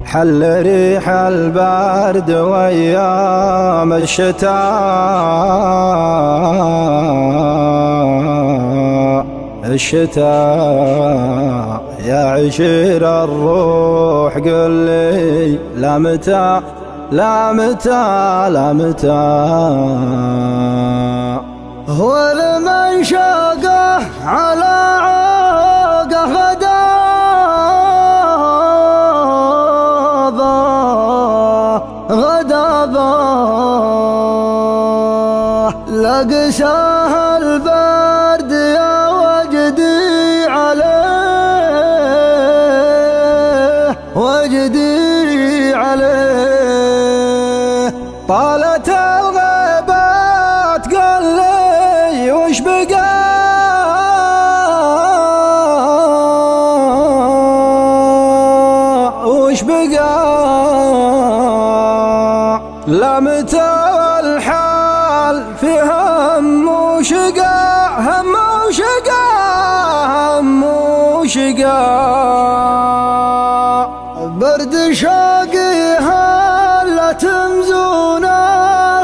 حل ريح البرد وأيام الشتاء يا عشير الروح قل لي لا متى لا متى لا متى هو لمن شاقه على عوقه غدابه لقساه البرد يا وجدي عليه وجدي عليه. طالت الغيبات قال لي وش بقى وش بقى لا متى الحال في هم وشقا هم وشقا هم وشقا برد شاقي هلا تمزونا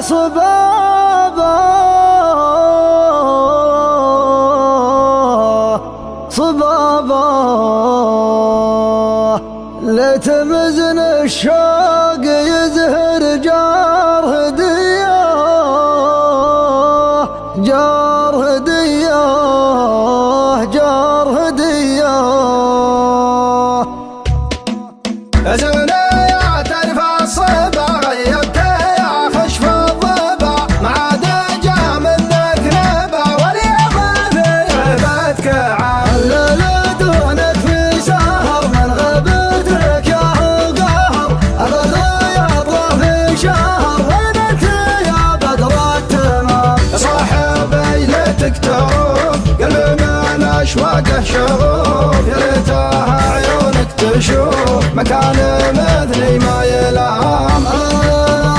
صبابا صبابا لتمزن الشوق يزهر جار هديه جار هديه جار هديه. يا تعرف الصبا غيبت يا خشف الضبا ما عاد جا منك نبا واليوم في غيبتك علل دونك في سهر من غبتك يا قهر أبدا يطلع في شهر وينك يا بدر التمام. صاحب ليلتك تعوف قلبي من أشواقه شغوف يا ريتها عيونك تشوف مكان مثلي ما يلام.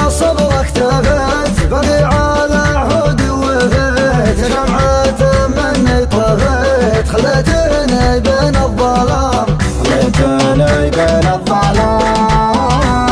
صبرك تفت بقي على عهود وفيت شمعة مني طفيت خليتني بين الظلام خليتني بين الظلام.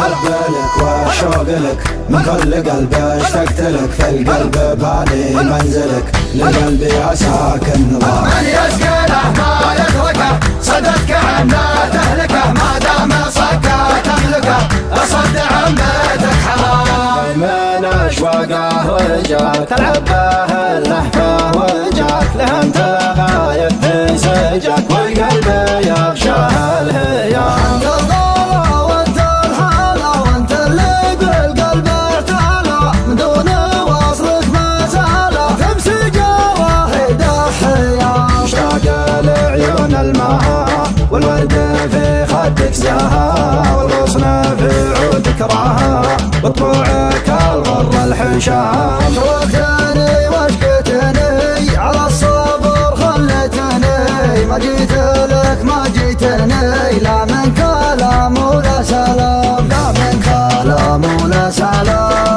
الحب لك والشوق لك من كل قلب اشتقت لك في القلب بالي منزلك لقلبي ساكن نظام. من يسكنه ما يتركه صدتك عنه تهلكه ما دام صكه تملكه صد عن بيتك حرام. من اشواقه وجاك تلعب به اللهفه وجاك له انت غايب في سجاك والقلب يغشاه الهيام. انت الغلا وانت الحلا وانت اللي بالقلب اعتلى من دون وصلك ما سالا تمسي جواهد الحياه. مشتاق لعيون الماء والورد في خدك زهاء والغصن في عودك راها وطبوعك الغر الحشام. شوقتني واشكتني على الصبر خلتني ما جيت لك ما جيتني لا من كلام ولا سلام لا من كلام ولا سلام.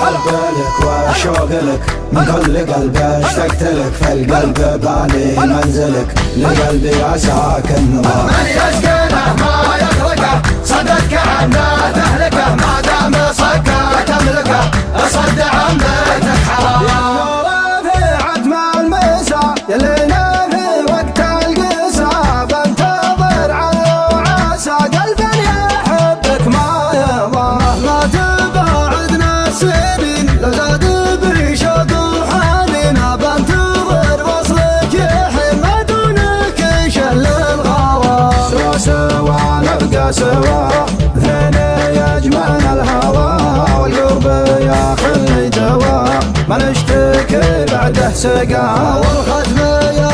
الحب لك والشوق لك من كل قلب اشتقت لك في القلب بالي منزلك لقلبي ساكن نظام. من يسكنه ما يتركه صدتك عنه تهلكه ما دام صكه تملكه صد عن بيتك حرام. يا في عتم المساء يلينا في وقت القسا بنتظر على وعسى قلبي يحبك ما يضام. مهما تباعدنا السنين لو زاد بشوق وحنين بنتظر وصلك يحين ما دونك يشل الغرام. سوا سوا نبقى سوا اثنين يجمعنا الهوى والقرب ياخذ دواء ما نشتكي بعده سقا والختم يا